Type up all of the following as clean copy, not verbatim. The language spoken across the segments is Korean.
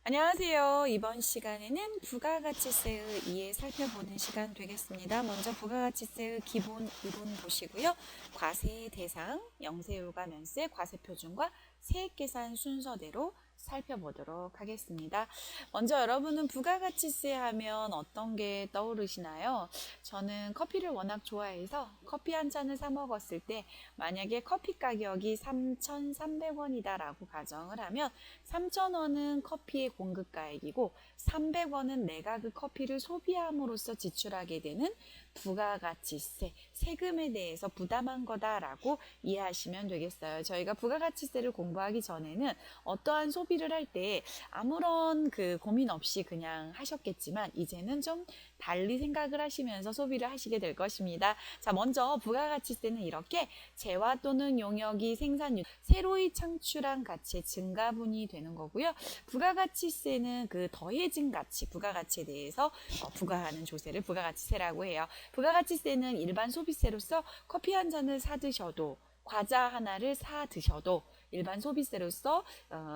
안녕하세요. 이번 시간에는 부가가치세의 이해 살펴보는 시간 되겠습니다. 먼저 부가가치세의 기본 이론 보시고요. 과세 대상, 영세율과 면세, 과세표준과 세액계산 순서대로 살펴보도록 하겠습니다. 먼저 여러분은 부가가치세 하면 어떤 게 떠오르시나요? 저는 커피를 워낙 좋아해서 커피 한 잔을 사 먹었을 때 만약에 커피 가격이 3,300원이다 라고 가정을 하면 3,000원은 커피의 공급가액이고 300원은 내가 그 커피를 소비함으로써 지출하게 되는 부가가치세, 세금에 대해서 부담한 거다라고 이해하시면 되겠어요. 저희가 부가가치세를 공부하기 전에는 어떠한 소비를 할 때 아무런 그 고민 없이 그냥 하셨겠지만 이제는 좀 달리 생각을 하시면서 소비를 하시게 될 것입니다. 자, 먼저 부가가치세는 이렇게 재화 또는 용역이 생산율, 새로이 창출한 가치의 증가분이 되는 거고요. 부가가치세는 그 더해진 가치, 부가가치에 대해서 부과하는 조세를 부가가치세라고 해요. 부가가치세는 일반 소비세로서 커피 한 잔을 사 드셔도 과자 하나를 사 드셔도 일반 소비세로서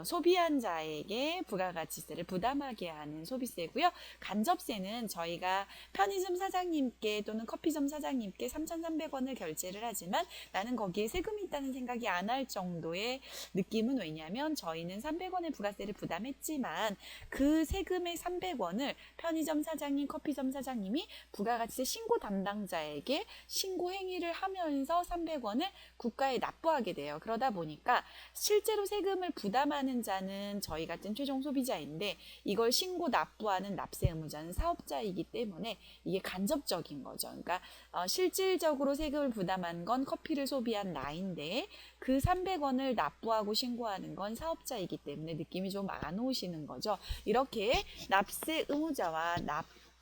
소비한 자에게 부가가치세를 부담하게 하는 소비세고요. 간접세는 저희가 편의점 사장님께 또는 커피점 사장님께 3,300원을 결제를 하지만 나는 거기에 세금이 있다는 생각이 안 할 정도의 느낌은 왜냐하면 저희는 300원의 부가세를 부담했지만 그 세금의 300원을 편의점 사장님, 커피점 사장님이 부가가치세 신고 담당자에게 신고 행위를 하면서 300원을 국가에 납부하게 돼요. 그러다 보니까 실제로 세금을 부담하는 자는 저희 같은 최종 소비자인데 이걸 신고 납부하는 납세 의무자는 사업자이기 때문에 이게 간접적인 거죠. 그러니까 실질적으로 세금을 부담한 건 커피를 소비한 나인데 그 300원을 납부하고 신고하는 건 사업자이기 때문에 느낌이 좀 안 오시는 거죠. 이렇게 납세 의무자와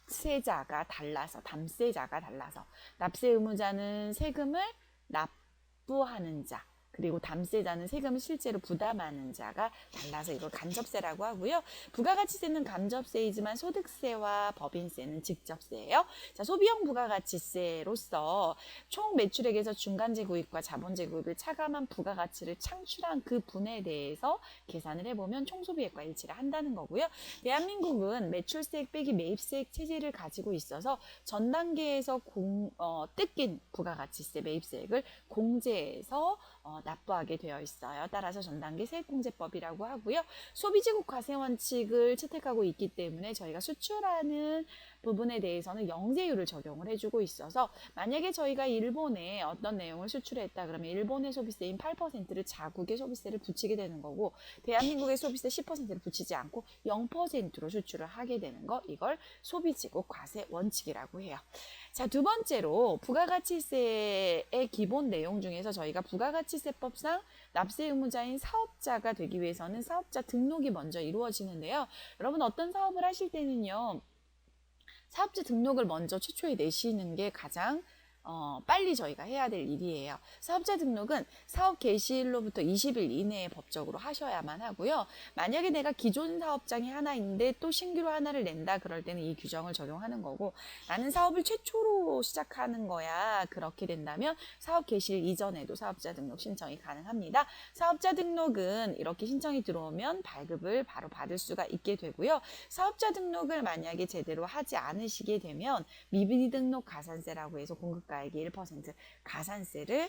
납세자가 달라서 담세자가 달라서 납세 의무자는 세금을 납부하는 자 그리고 담세자는 세금을 실제로 부담하는 자가 달라서 이걸 간접세라고 하고요. 부가가치세는 간접세이지만 소득세와 법인세는 직접세예요. 자, 소비형 부가가치세로서 총 매출액에서 중간재 구입과 자본재 구입을 차감한 부가가치를 창출한 그 분에 대해서 계산을 해보면 총소비액과 일치를 한다는 거고요. 대한민국은 매출세액 빼기 매입세액 체제를 가지고 있어서 전 단계에서 뜯긴 부가가치세 매입세액을 공제해서 납부하게 되어 있어요. 따라서 전단계 세액공제법이라고 하고요. 소비지국 과세 원칙을 채택하고 있기 때문에 저희가 수출하는 부분에 대해서는 영세율을 적용을 해주고 있어서 만약에 저희가 일본에 어떤 내용을 수출했다 그러면 일본의 소비세인 8%를 자국의 소비세를 붙이게 되는 거고 대한민국의 소비세 10%를 붙이지 않고 0%로 수출을 하게 되는 거 이걸 소비지국 과세 원칙이라고 해요. 자, 두 번째로 부가가치세의 기본 내용 중에서 저희가 부가가치세법상 납세 의무자인 사업자가 되기 위해서는 사업자 등록이 먼저 이루어지는데요. 여러분 어떤 사업을 하실 때는요. 사업자 등록을 먼저 최초에 내시는 게 가장 빨리 저희가 해야 될 일이에요. 사업자 등록은 사업 개시일로부터 20일 이내에 법적으로 하셔야만 하고요. 만약에 내가 기존 사업장이 하나 있는데 또 신규로 하나를 낸다 그럴 때는 이 규정을 적용하는 거고 나는 사업을 최초로 시작하는 거야. 그렇게 된다면 사업 개시일 이전에도 사업자 등록 신청이 가능합니다. 사업자 등록은 이렇게 신청이 들어오면 발급을 바로 받을 수가 있게 되고요. 사업자 등록을 만약에 제대로 하지 않으시게 되면 미비 등록 가산세라고 해서 공급가 가액의 1% 가산세를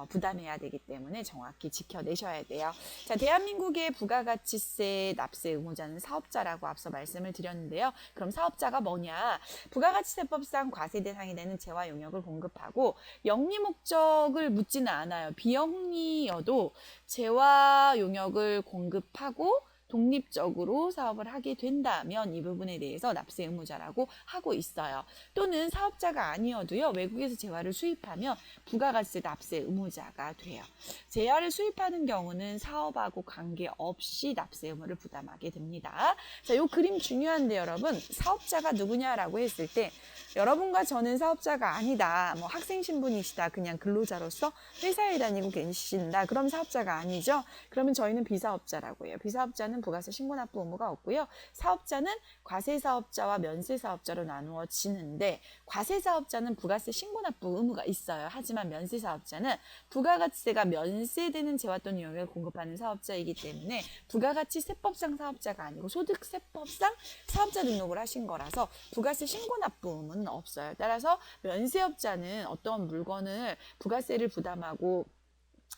부담해야 되기 때문에 정확히 지켜내셔야 돼요. 자, 대한민국의 부가가치세 납세 의무자는 사업자라고 앞서 말씀을 드렸는데요. 그럼 사업자가 뭐냐? 부가가치세법상 과세 대상이 되는 재화 용역을 공급하고 영리 목적을 묻지는 않아요. 비영리여도 재화 용역을 공급하고 독립적으로 사업을 하게 된다면 이 부분에 대해서 납세 의무자라고 하고 있어요. 또는 사업자가 아니어도요. 외국에서 재화를 수입하면 부가가치세 납세 의무자가 돼요. 재화를 수입하는 경우는 사업하고 관계없이 납세 의무를 부담하게 됩니다. 자, 이 그림 중요한데 여러분 사업자가 누구냐라고 했을 때 여러분과 저는 사업자가 아니다. 뭐 학생 신분이시다. 그냥 근로자로서 회사에 다니고 계신다. 그럼 사업자가 아니죠. 그러면 저희는 비사업자라고 해요. 비사업자는 부가세 신고납부 의무가 없고요. 사업자는 과세사업자와 면세사업자로 나누어지는데 과세사업자는 부가세 신고납부 의무가 있어요. 하지만 면세사업자는 부가가치세가 면세되는 재화 또는 용역을 공급하는 사업자이기 때문에 부가가치세법상 사업자가 아니고 소득세법상 사업자 등록을 하신 거라서 부가세 신고납부 의무는 없어요. 따라서 면세업자는 어떤 물건을 부가세를 부담하고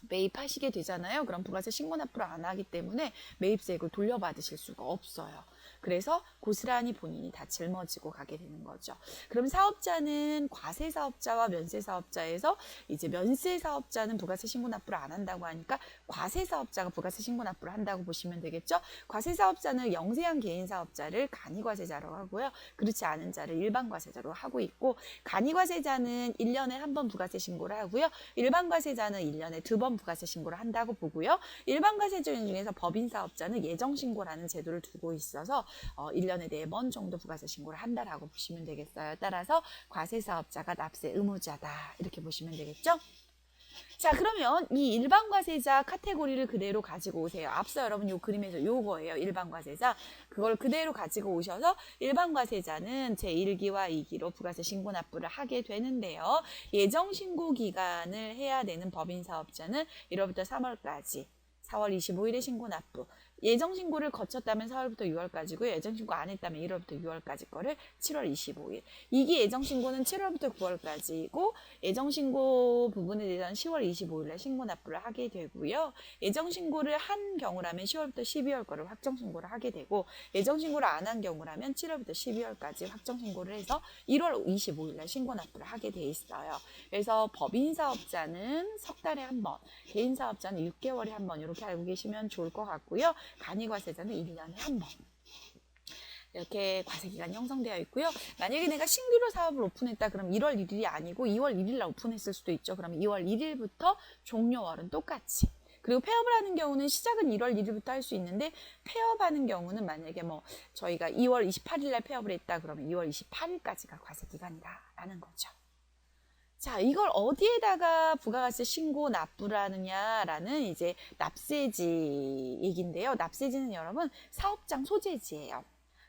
매입하시게 되잖아요. 그럼 부가세 신고납부를 안 하기 때문에 매입세액을 돌려받으실 수가 없어요. 그래서 고스란히 본인이 다 짊어지고 가게 되는 거죠. 그럼 사업자는 과세사업자와 면세사업자에서 이제 면세사업자는 부가세 신고납부를 안 한다고 하니까 과세사업자가 부가세 신고납부를 한다고 보시면 되겠죠. 과세사업자는 영세한 개인사업자를 간이과세자로 하고요. 그렇지 않은 자를 일반과세자로 하고 있고 간이과세자는 1년에 한 번 부가세 신고를 하고요. 일반과세자는 1년에 2번 부가세 신고를 한다고 보고요. 일반과세자 중에서 법인사업자는 예정신고라는 제도를 두고 있어서 1년에 4번 정도 부가세 신고를 한다라고 보시면 되겠어요. 따라서 과세사업자가 납세 의무자다 이렇게 보시면 되겠죠. 자, 그러면 이 일반과세자 카테고리를 그대로 가지고 오세요. 앞서 여러분 요 그림에서 요거예요. 일반과세자. 그걸 그대로 가지고 오셔서 일반과세자는 제1기와 2기로 부가세 신고납부를 하게 되는데요. 예정신고 기간을 해야 되는 법인사업자는 1월부터 3월까지 4월 25일에 신고납부. 예정신고를 거쳤다면 4월부터 6월까지고요. 예정신고 안 했다면 1월부터 6월까지 거를 7월 25일. 2기 예정신고는 7월부터 9월까지고 예정신고 부분에 대해서는 10월 25일에 신고납부를 하게 되고요. 예정신고를 한 경우라면 10월부터 12월 거를 확정신고를 하게 되고 예정신고를 안 한 경우라면 7월부터 12월까지 확정신고를 해서 1월 25일에 신고납부를 하게 돼 있어요. 그래서 법인사업자는 석 달에 한 번, 개인사업자는 6개월에 한 번 이렇게 알고 계시면 좋을 것 같고요. 간이과세자는 1년에 한 번. 이렇게 과세기간이 형성되어 있고요. 만약에 내가 신규로 사업을 오픈했다 그럼 1월 1일이 아니고 2월 1일 날 오픈했을 수도 있죠. 그럼 2월 1일부터 종료월은 똑같이. 그리고 폐업을 하는 경우는 시작은 1월 1일부터 할 수 있는데 폐업하는 경우는 만약에 뭐 저희가 2월 28일 날 폐업을 했다 그러면 2월 28일까지가 과세기간이다라는 거죠. 자, 이걸 어디에다가 부가가세 신고 납부를 하느냐라는 이제 납세지 얘기인데요. 납세지는 여러분 사업장 소재지예요.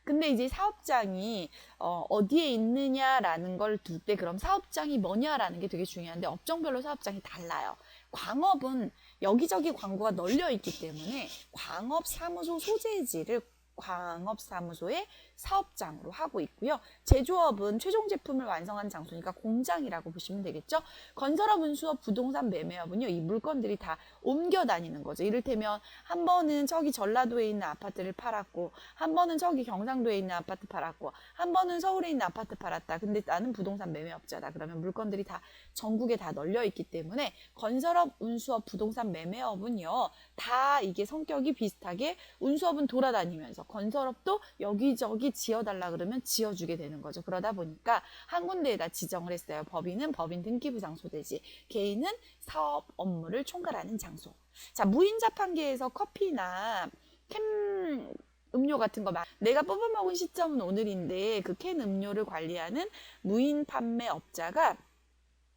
근데 이제 사업장이 어디에 있느냐라는 걸 둘 때 그럼 사업장이 뭐냐라는 게 되게 중요한데 업종별로 사업장이 달라요. 광업은 여기저기 광고가 널려 있기 때문에 광업사무소 소재지를 광업사무소의 사업장으로 하고 있고요. 제조업은 최종 제품을 완성한 장소니까 공장이라고 보시면 되겠죠. 건설업, 운수업, 부동산 매매업은요. 이 물건들이 다 옮겨 다니는 거죠. 이를테면 한 번은 저기 전라도에 있는 아파트를 팔았고 한 번은 저기 경상도에 있는 아파트 팔았고 한 번은 서울에 있는 아파트 팔았다. 근데 나는 부동산 매매업자다. 그러면 물건들이 다 전국에 다 널려 있기 때문에 건설업, 운수업, 부동산 매매업은요. 다 이게 성격이 비슷하게 운수업은 돌아다니면서 건설업도 여기저기 지어달라 그러면 지어주게 되는 거죠. 그러다 보니까 한 군데에다 지정을 했어요. 법인은 법인 등기부상 소재지, 개인은 사업 업무를 총괄하는 장소. 자, 무인 자판기에서 커피나 캔 음료 같은 거 내가 뽑아먹은 시점은 오늘인데 그 캔 음료를 관리하는 무인 판매업자가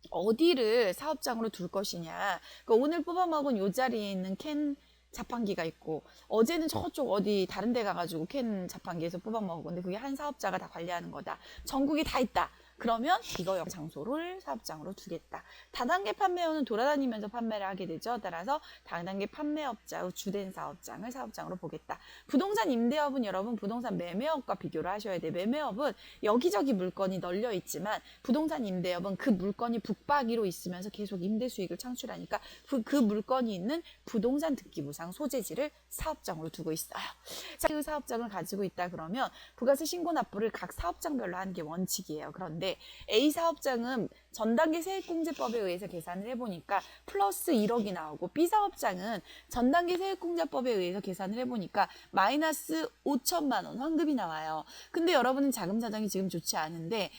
어디를 사업장으로 둘 것이냐. 그러니까 오늘 뽑아먹은 요 자리에 있는 캔 자판기가 있고 어제는 저쪽 어디 다른 데 가가지고 캔 자판기에서 뽑아 먹었는데 그게 한 사업자가 다 관리하는 거다. 전국이 다 있다. 그러면 이거 장소를 사업장으로 두겠다. 다단계 판매원은 돌아다니면서 판매를 하게 되죠. 따라서 다단계 판매업자의 주된 사업장을 사업장으로 보겠다. 부동산 임대업은 여러분 부동산 매매업과 비교를 하셔야 돼요. 매매업은 여기저기 물건이 널려 있지만 부동산 임대업은 그 물건이 북박이로 있으면서 계속 임대 수익을 창출하니까 그 물건이 있는 부동산 등기부상 소재지를 사업장으로 두고 있어요. 자, 그 사업장을 가지고 있다 그러면 부가세 신고 납부를 각 사업장별로 하는 게 원칙이에요. 그런데 A 사업장은 전단계 세액공제법에 의해서 계산을 해보니까 플러스 1억이 나오고 B 사업장은 전단계 세액공제법에 의해서 계산을 해보니까 마이너스 5천만 원 환급이 나와요. 근데 여러분은 자금 사정이 지금 좋지 않은데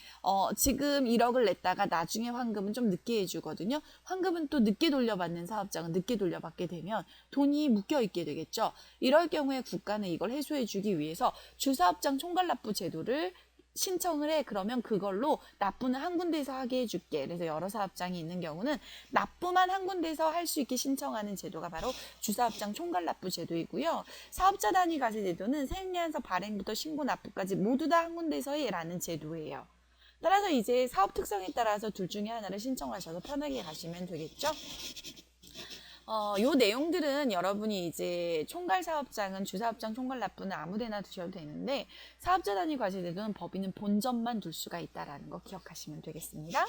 지금 1억을 냈다가 나중에 환급은 좀 늦게 해주거든요. 환급은 또 늦게 돌려받는 사업장은 늦게 돌려받게 되면 돈이 묶여있게 되겠죠. 이럴 경우에 국가는 이걸 해소해주기 위해서 주사업장 총괄납부 제도를 신청을 해. 그러면 그걸로 납부는 한 군데에서 하게 해줄게. 그래서 여러 사업장이 있는 경우는 납부만 한 군데에서 할 수 있게 신청하는 제도가 바로 주사업장 총괄납부 제도이고요. 사업자 단위 과세 제도는 생리한서 발행부터 신고 납부까지 모두 다 한 군데에서 해라는 제도예요. 따라서 이제 사업 특성에 따라서 둘 중에 하나를 신청하셔서 편하게 가시면 되겠죠. 요 내용들은 여러분이 이제 총괄 사업장은 주사업장 총괄 납부는 아무데나 두셔도 되는데 사업자 단위 과세제도는 법인은 본점만 둘 수가 있다라는 거 기억하시면 되겠습니다.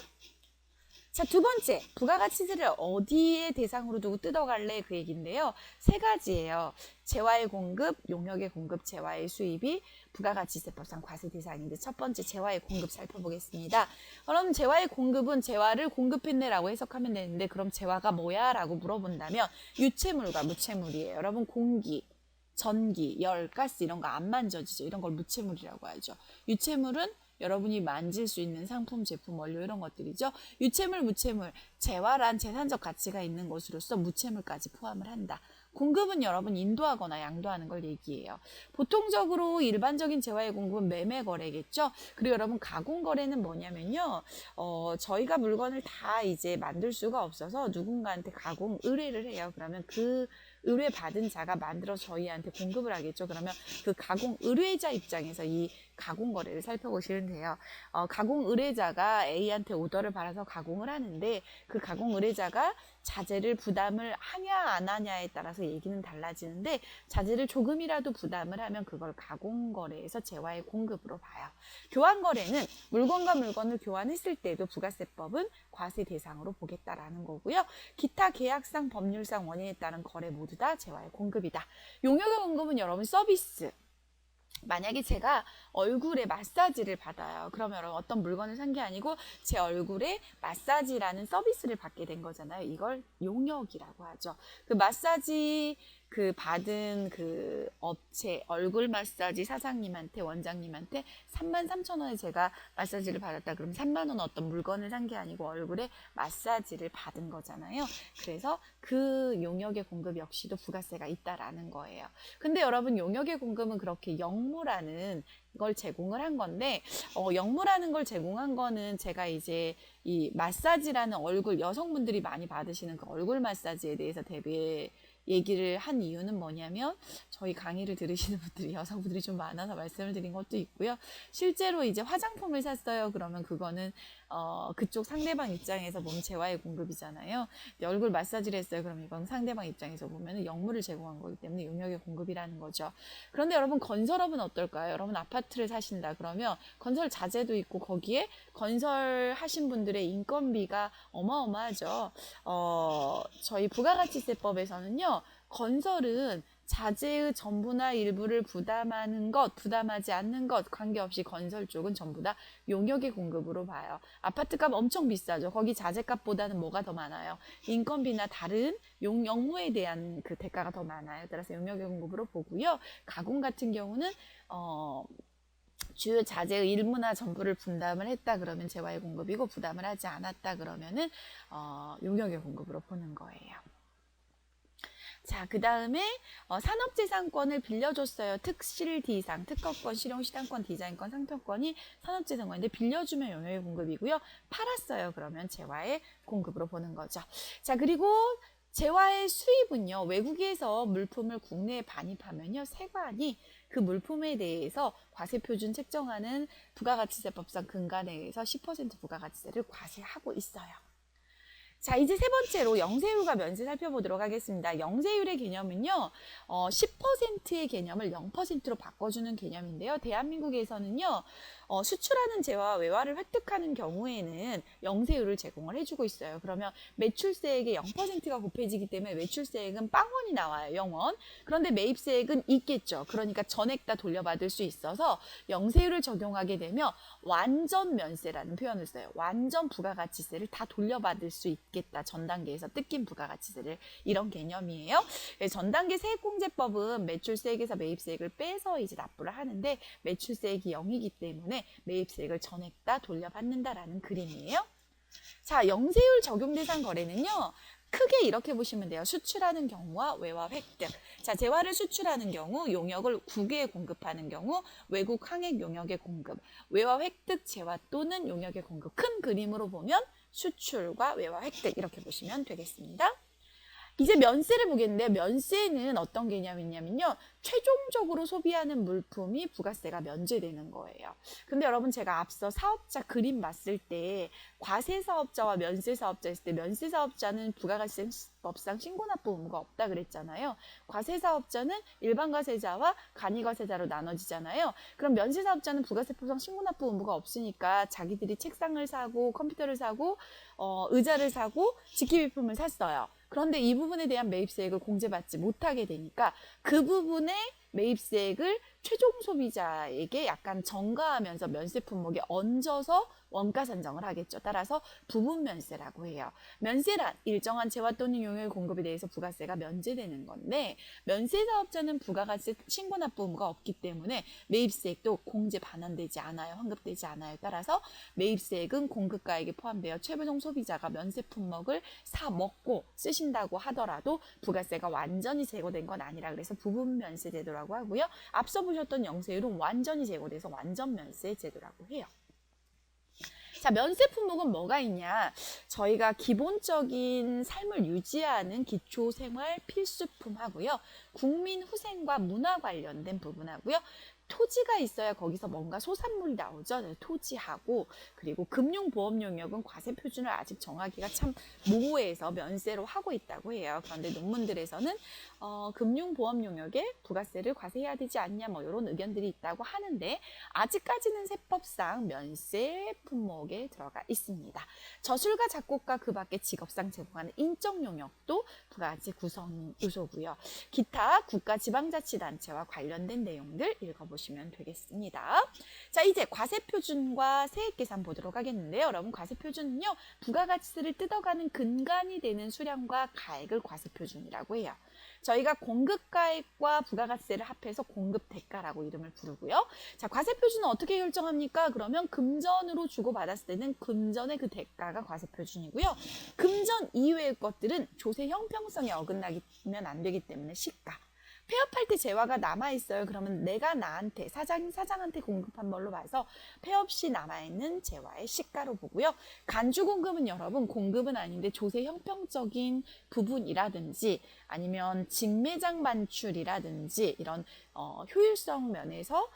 자, 두 번째, 부가가치세를 어디에 대상으로 두고 뜯어갈래 그 얘기인데요. 세 가지예요. 재화의 공급, 용역의 공급, 재화의 수입이 부가가치세법상 과세 대상인데 첫 번째 재화의 공급 살펴보겠습니다. 그럼 재화의 공급은 재화를 공급했네라고 해석하면 되는데 그럼 재화가 뭐야? 라고 물어본다면 유체물과 무체물이에요. 여러분 공기, 전기, 열, 가스 이런 거 안 만져지죠. 이런 걸 무체물이라고 하죠. 유체물은 여러분이 만질 수 있는 상품, 제품, 원료 이런 것들이죠. 유체물, 무체물, 재화란 재산적 가치가 있는 것으로서 무체물까지 포함을 한다. 공급은 여러분 인도하거나 양도하는 걸 얘기해요. 보통적으로 일반적인 재화의 공급은 매매 거래겠죠. 그리고 여러분 가공 거래는 뭐냐면요. 저희가 물건을 다 이제 만들 수가 없어서 누군가한테 가공 의뢰를 해요. 그러면 그 의뢰 받은 자가 만들어 저희한테 공급을 하겠죠. 그러면 그 가공 의뢰자 입장에서 이 가공 거래를 살펴보시면 돼요. 가공 의뢰자가 A한테 오더를 받아서 가공을 하는데 그 가공 의뢰자가 자재를 부담을 하냐 안 하냐에 따라서 얘기는 달라지는데 자재를 조금이라도 부담을 하면 그걸 가공 거래에서 재화의 공급으로 봐요. 교환 거래는 물건과 물건을 교환했을 때도 부가세법은 과세 대상으로 보겠다라는 거고요. 기타 계약상 법률상 원인에 따른 거래 모두 다 재화의 공급이다. 용역의 공급은 여러분 서비스. 만약에 제가 얼굴에 마사지를 받아요. 그러면 여러분 어떤 물건을 산 게 아니고 제 얼굴에 마사지라는 서비스를 받게 된 거잖아요. 이걸 용역이라고 하죠. 그 마사지 그 받은 그 업체 얼굴 마사지 사장님한테 원장님한테 33,000원에 제가 마사지를 받았다. 그럼 3만 원 어떤 물건을 산 게 아니고 얼굴에 마사지를 받은 거잖아요. 그래서 그 용역의 공급 역시도 부가세가 있다라는 거예요. 근데 여러분 용역의 공급은 그렇게 영무라는 걸 제공을 한 건데 영무라는 걸 제공한 거는 제가 이제 이 마사지라는 얼굴 여성분들이 많이 받으시는 그 얼굴 마사지에 대해서 얘기를 한 이유는 뭐냐면 저희 강의를 들으시는 분들이 여성분들이 좀 많아서 말씀을 드린 것도 있고요. 실제로 이제 화장품을 샀어요. 그러면 그거는 그쪽 상대방 입장에서 보면 재화의 공급이잖아요. 얼굴 마사지를 했어요. 그럼 이건 상대방 입장에서 보면 영무를 제공한 거기 때문에 용역의 공급이라는 거죠. 그런데 여러분 건설업은 어떨까요? 여러분 아파트를 사신다 그러면 건설 자재도 있고 거기에 건설하신 분들의 인건비가 어마어마하죠. 저희 부가가치세법에서는요. 건설은 자재의 전부나 일부를 부담하는 것, 부담하지 않는 것 관계없이 건설 쪽은 전부 다 용역의 공급으로 봐요. 아파트값 엄청 비싸죠. 거기 자재값보다는 뭐가 더 많아요? 인건비나 다른 영무에 대한 그 대가가 더 많아요. 따라서 용역의 공급으로 보고요. 가공 같은 경우는 주요 자재의 일부나 전부를 분담을 했다 그러면 재화의 공급이고 부담을 하지 않았다 그러면은 용역의 공급으로 보는 거예요. 자, 그 다음에 산업재산권을 빌려줬어요. 특실디상, 특허권, 실용시장권, 디자인권, 상표권이 산업재산권인데 빌려주면 용역의 공급이고요. 팔았어요. 그러면 재화의 공급으로 보는 거죠. 자, 그리고 재화의 수입은요. 외국에서 물품을 국내에 반입하면요. 세관이 그 물품에 대해서 과세표준 책정하는 부가가치세법상 근간에 의해서 10% 부가가치세를 과세하고 있어요. 자, 이제 세 번째로 영세율과 면세 살펴보도록 하겠습니다. 영세율의 개념은요, 10%의 개념을 0%로 바꿔주는 개념인데요. 대한민국에서는요, 수출하는 재화와 외화를 획득하는 경우에는 영세율을 제공을 해주고 있어요. 그러면 매출세액의 0%가 곱해지기 때문에 매출세액은 빵원이 나와요. 0원. 그런데 매입세액은 있겠죠. 그러니까 전액 다 돌려받을 수 있어서 영세율을 적용하게 되면 완전 면세라는 표현을 써요. 완전 부가가치세를 다 돌려받을 수 있겠다. 전 단계에서 뜯긴 부가가치세를. 이런 개념이에요. 전 단계 세액공제법은 매출세액에서 매입세액을 빼서 이제 납부를 하는데 매출세액이 0이기 때문에 매입세액을 전액 다 돌려받는다라는 그림이에요. 자, 영세율 적용 대상 거래는요. 크게 이렇게 보시면 돼요. 수출하는 경우와 외화 획득. 자, 재화를 수출하는 경우 용역을 국외에 공급하는 경우 외국 항액 용역의 공급, 외화 획득 재화 또는 용역의 공급. 큰 그림으로 보면 수출과 외화 획득 이렇게 보시면 되겠습니다. 이제 면세를 보겠는데 면세는 어떤 개념이냐면요. 최종적으로 소비하는 물품이 부가세가 면제되는 거예요. 근데 여러분 제가 앞서 사업자 그림 봤을 때 과세사업자와 면세사업자 했을 때 면세사업자는 부가가치세법상 신고납부 의무가 없다 그랬잖아요. 과세사업자는 일반과세자와 간이과세자로 나눠지잖아요. 그럼 면세사업자는 부가세법상 신고납부 의무가 없으니까 자기들이 책상을 사고 컴퓨터를 사고 의자를 사고 직기비품을 샀어요. 그런데 이 부분에 대한 매입세액을 공제받지 못하게 되니까 그 부분의 매입세액을 최종 소비자에게 약간 전가하면서 면세 품목에 얹어서 원가 산정을 하겠죠. 따라서 부분 면세라고 해요. 면세란 일정한 재화 또는 용역 공급에 대해서 부가세가 면제되는 건데 면세 사업자는 부가가치 신고납부 의무가 없기 때문에 매입세액도 공제 반환되지 않아요. 환급되지 않아요. 따라서 매입세액은 공급가액에 포함되어 최종 소비자가 면세 품목을 사 먹고 쓰신다고 하더라도 부가세가 완전히 제거된 건 아니라 그래서 부분 면세 제도라고 하고요. 앞서 보셨던 영세율은 완전히 제거돼서 완전 면세 제도라고 해요. 자, 면세 품목은 뭐가 있냐? 저희가 기본적인 삶을 유지하는 기초생활 필수품 하고요. 국민 후생과 문화 관련된 부분 하고요. 토지가 있어야 거기서 뭔가 소산물이 나오죠. 네, 토지하고 그리고 금융보험 용역은 과세 표준을 아직 정하기가 참 모호해서 면세로 하고 있다고 해요. 그런데 논문들에서는 금융보험 용역에 부가세를 과세해야 되지 않냐 뭐 이런 의견들이 있다고 하는데 아직까지는 세법상 면세 품목에 들어가 있습니다. 저술가 작곡가 그 밖에 직업상 제공하는 인적 용역도 부가가치 구성 요소고요. 기타 국가 지방자치단체와 관련된 내용들 읽어보시면 되겠습니다. 자, 이제 과세표준과 세액계산 보도록 하겠는데요. 여러분 과세표준은요. 부가가치세를 뜯어가는 근간이 되는 수량과 가액을 과세표준이라고 해요. 저희가 공급가액과 부가가치세를 합해서 공급대가라고 이름을 부르고요. 자, 과세표준은 어떻게 결정합니까? 그러면 금전으로 주고받았을 때는 금전의 그 대가가 과세표준이고요. 금전 이외의 것들은 조세 형평성에 어긋나면 안 되기 때문에 시가. 폐업할 때 재화가 남아있어요. 그러면 내가 나한테 사장한테 공급한 걸로 봐서 폐업 시 남아있는 재화의 시가로 보고요. 간주 공급은 여러분 공급은 아닌데 조세 형평적인 부분이라든지 아니면 직매장 반출이라든지 이런 효율성 면에서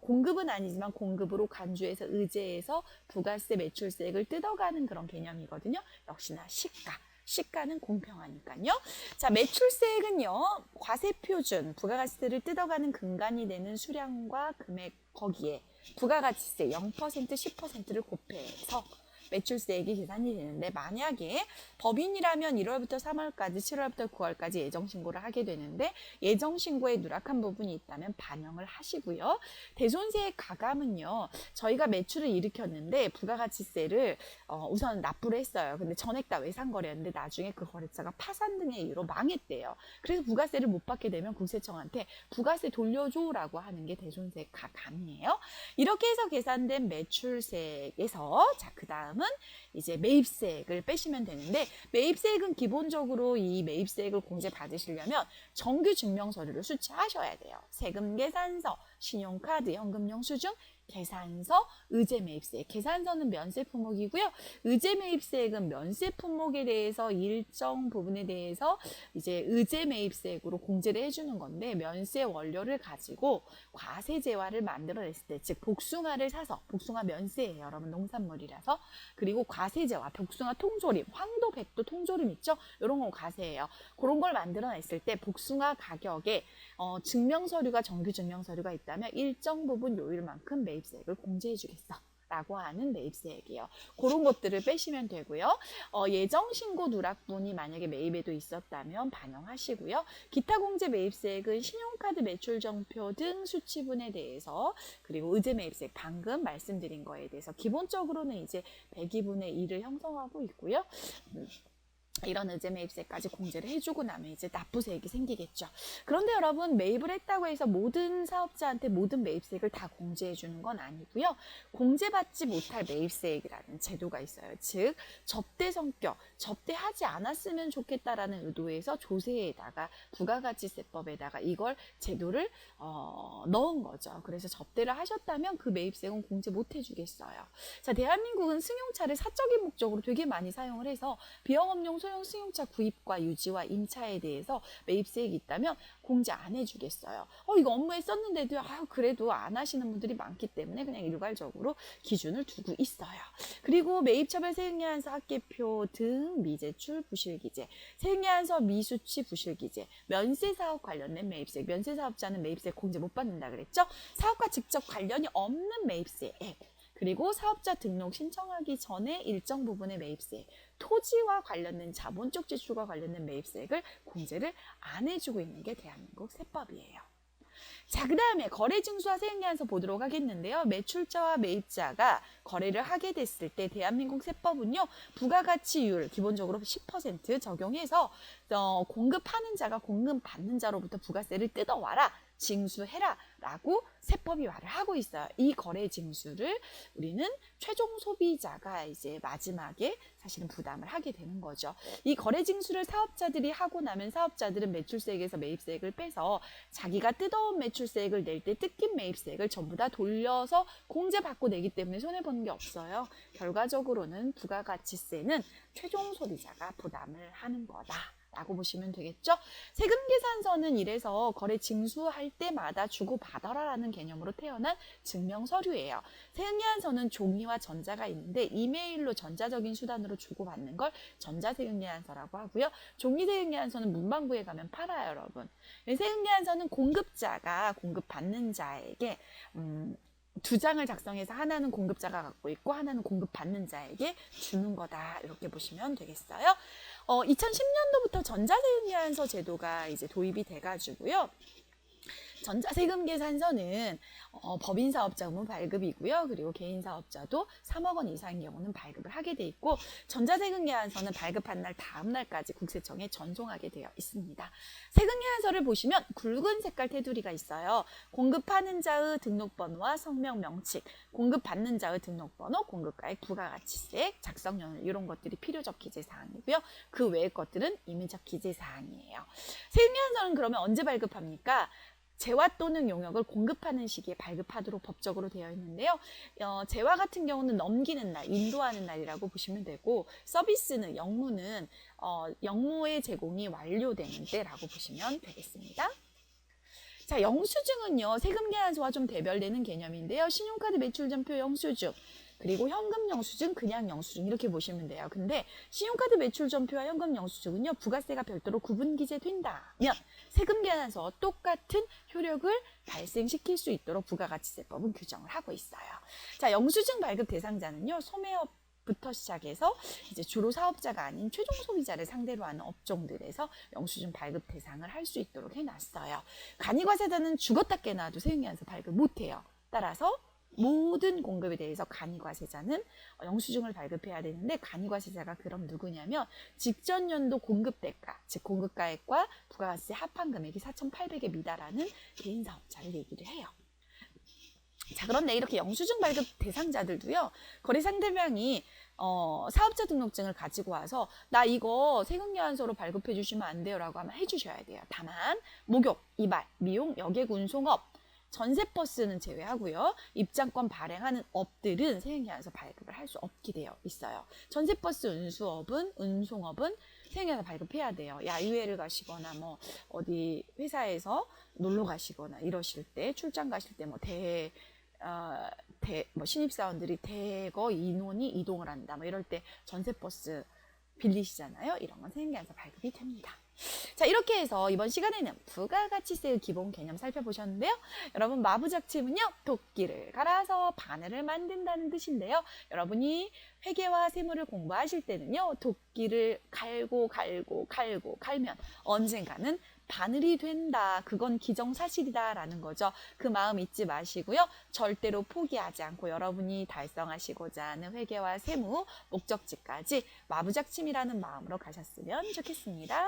공급은 아니지만 공급으로 간주해서 의제해서 부가세 매출세액을 뜯어가는 그런 개념이거든요. 역시나 시가. 시가는 공평하니까요. 자, 매출세액은요. 과세표준, 부가가치세를 뜯어가는 근간이 되는 수량과 금액 거기에 부가가치세 0%, 10%를 곱해서 매출세액이 계산이 되는데 만약에 법인이라면 1월부터 3월까지 7월부터 9월까지 예정신고를 하게 되는데 예정신고에 누락한 부분이 있다면 반영을 하시고요. 대손세액 가감은요. 저희가 매출을 일으켰는데 부가가치세를 우선 납부를 했어요. 근데 전액 다 외상거래였는데 나중에 그 거래처가 파산 등의 이유로 망했대요. 그래서 부가세를 못 받게 되면 국세청한테 부가세 돌려줘라고 하는 게 대손세액 가감이에요. 이렇게 해서 계산된 매출세액에서 자, 그 다음은 이제 매입세액을 빼시면 되는데 매입세액은 기본적으로 이 매입세액을 공제 받으시려면 정규 증명서류를 수취하셔야 돼요. 세금계산서, 신용카드, 현금영수증, 계산서, 의제매입세액. 계산서는 면세 품목이고요. 의제매입세액은 면세 품목에 대해서 일정 부분에 대해서 이제 의제매입세액으로 공제를 해주는 건데 면세 원료를 가지고 과세재화를 만들어냈을 때, 즉 복숭아를 사서 복숭아 면세예요. 여러분 농산물이라서. 그리고 과세재화, 복숭아 통조림, 황도, 백도 통조림 있죠? 이런 건 과세예요. 그런 걸 만들어냈을 때 복숭아 가격에 증명서류가 정규 증명서류가 있다면 일정 부분 요일만큼 매입세액을 공제해 주겠어 라고 하는 매입세액이에요. 그런 것들을 빼시면 되고요. 예정신고 누락분이 만약에 매입에도 있었다면 반영하시고요. 기타 공제 매입세액은 신용카드 매출정표 등 수치분에 대해서 그리고 의제매입세액 방금 말씀드린 거에 대해서 기본적으로는 이제 102분의 2를 형성하고 있고요. 이런 의제 매입세까지 공제를 해주고 나면 이제 납부세액이 생기겠죠. 그런데 여러분, 매입을 했다고 해서 모든 사업자한테 모든 매입세액을 다 공제해 주는 건 아니고요. 공제받지 못할 매입세액이라는 제도가 있어요. 즉 접대 성격, 접대하지 않았으면 좋겠다라는 의도에서 조세에다가 부가가치세법에다가 이걸 제도를 넣은 거죠. 그래서 접대를 하셨다면 그 매입세액은 공제 못 해주겠어요. 자, 대한민국은 승용차를 사적인 목적으로 되게 많이 사용을 해서 비영업용 소형 승용차 구입과 유지와 임차에 대해서 매입세액이 있다면 공제 안 해주겠어요. 이거 업무에 썼는데도 그래도 안 하시는 분들이 많기 때문에 그냥 일괄적으로 기준을 두고 있어요. 그리고 매입처별 세액예한서 합계표 등 미제출 부실기재, 세액예한서 미수취 부실기재, 면세사업 관련된 매입세액, 면세사업자는 매입세액 공제 못 받는다 그랬죠? 사업과 직접 관련이 없는 매입세액, 그리고 사업자 등록 신청하기 전에 일정 부분의 매입세액, 토지와 관련된 자본적 지출과 관련된 매입세액을 공제를 안 해주고 있는 게 대한민국 세법이에요. 자, 그 다음에 거래징수와 세액예한서 보도록 하겠는데요. 매출자와 매입자가 거래를 하게 됐을 때 대한민국 세법은요, 부가가치율 기본적으로 10% 적용해서 공급하는 자가 공급받는 자로부터 부가세를 뜯어와라, 징수해라 라고 세법이 말을 하고 있어요. 이 거래 징수를 우리는 최종 소비자가 이제 마지막에 사실은 부담을 하게 되는 거죠. 이 거래 징수를 사업자들이 하고 나면 사업자들은 매출세액에서 매입세액을 빼서 자기가 뜯어온 매출세액을 낼 때 뜯긴 매입세액을 전부 다 돌려서 공제받고 내기 때문에 손해보는 게 없어요. 결과적으로는 부가가치세는 최종 소비자가 부담을 하는 거다 라고 보시면 되겠죠. 세금계산서는 이래서 거래 징수할 때마다 주고받아라 라는 개념으로 태어난 증명서류예요. 세금계산서는 종이와 전자가 있는데 이메일로 전자적인 수단으로 주고받는 걸 전자세금계산서라고 하고요. 종이세금계산서는 문방구에 가면 팔아요, 여러분. 세금계산서는 공급자가 공급받는 자에게 두 장을 작성해서 하나는 공급자가 갖고 있고 하나는 공급받는 자에게 주는 거다, 이렇게 보시면 되겠어요. 2010년도부터 전자세금계산서 제도가 이제 도입이 돼가지고요. 전자세금계산서는 법인 사업자 의무 발급이고요. 그리고 개인 사업자도 3억 원 이상인 경우는 발급을 하게 돼 있고, 전자세금계산서는 발급한 날 다음 날까지 국세청에 전송하게 되어 있습니다. 세금계산서를 보시면 굵은 색깔 테두리가 있어요. 공급하는 자의 등록번호와 성명 명칭, 공급받는 자의 등록번호, 공급가액, 부가가치세액, 작성연월, 이런 것들이 필요적 기재사항이고요. 그 외의 것들은 임의적 기재사항이에요. 세금계산서는 그러면 언제 발급합니까? 재화 또는 용역을 공급하는 시기에 발급하도록 법적으로 되어 있는데요. 재화 같은 경우는 넘기는 날, 인도하는 날이라고 보시면 되고, 서비스는, 영무는 영무의 제공이 완료되는 때라고 보시면 되겠습니다. 자, 영수증은요, 세금계산서와 좀 대별되는 개념인데요. 신용카드 매출전표 영수증, 그리고 현금 영수증, 그냥 영수증, 이렇게 보시면 돼요. 근데 신용카드 매출전표와 현금 영수증은요, 부가세가 별도로 구분 기재된다면 세금계산서와 똑같은 효력을 발생시킬 수 있도록 부가가치세법은 규정을 하고 있어요. 자, 영수증 발급 대상자는요, 소매업부터 시작해서 이제 주로 사업자가 아닌 최종 소비자를 상대로 하는 업종들에서 영수증 발급 대상을 할 수 있도록 해놨어요. 간이과세자는 죽었다 깨나도 세금계산서 발급 못해요. 따라서 모든 공급에 대해서 간이과세자는 영수증을 발급해야 되는데, 간이과세자가 그럼 누구냐면 직전 연도 공급대가, 즉 공급가액과 부가가치세 합한 금액이 4,800에 미달하는 개인 사업자를 얘기를 해요. 자, 그런데 이렇게 영수증 발급 대상자들도요, 거래 상대방이 사업자 등록증을 가지고 와서 나 이거 세금계산서로 발급해 주시면 안 돼요 라고 하면 해주셔야 돼요. 다만 목욕, 이발, 미용, 여객, 운송업, 전세버스는 제외하고요. 입장권 발행하는 업들은 세금계산서 발급을 할 수 없게 되어 있어요. 전세버스 운수업은, 운송업은 세금계산서 발급해야 돼요. 야유회를 가시거나 뭐 어디 회사에서 놀러 가시거나 이러실 때, 출장 가실 때 뭐 신입사원들이 대거 인원이 이동을 한다, 뭐 이럴 때 전세버스 빌리시잖아요. 이런 건 세금계산서 발급이 됩니다. 자, 이렇게 해서 이번 시간에는 부가가치세의 기본 개념 살펴보셨는데요. 여러분, 마부작침은요, 도끼를 갈아서 바늘을 만든다는 뜻인데요. 여러분이 회계와 세무를 공부하실 때는요, 도끼를 갈면 언젠가는 바늘이 된다. 그건 기정사실이다라는 거죠. 그 마음 잊지 마시고요. 절대로 포기하지 않고 여러분이 달성하시고자 하는 회계와 세무, 목적지까지 마부작침이라는 마음으로 가셨으면 좋겠습니다.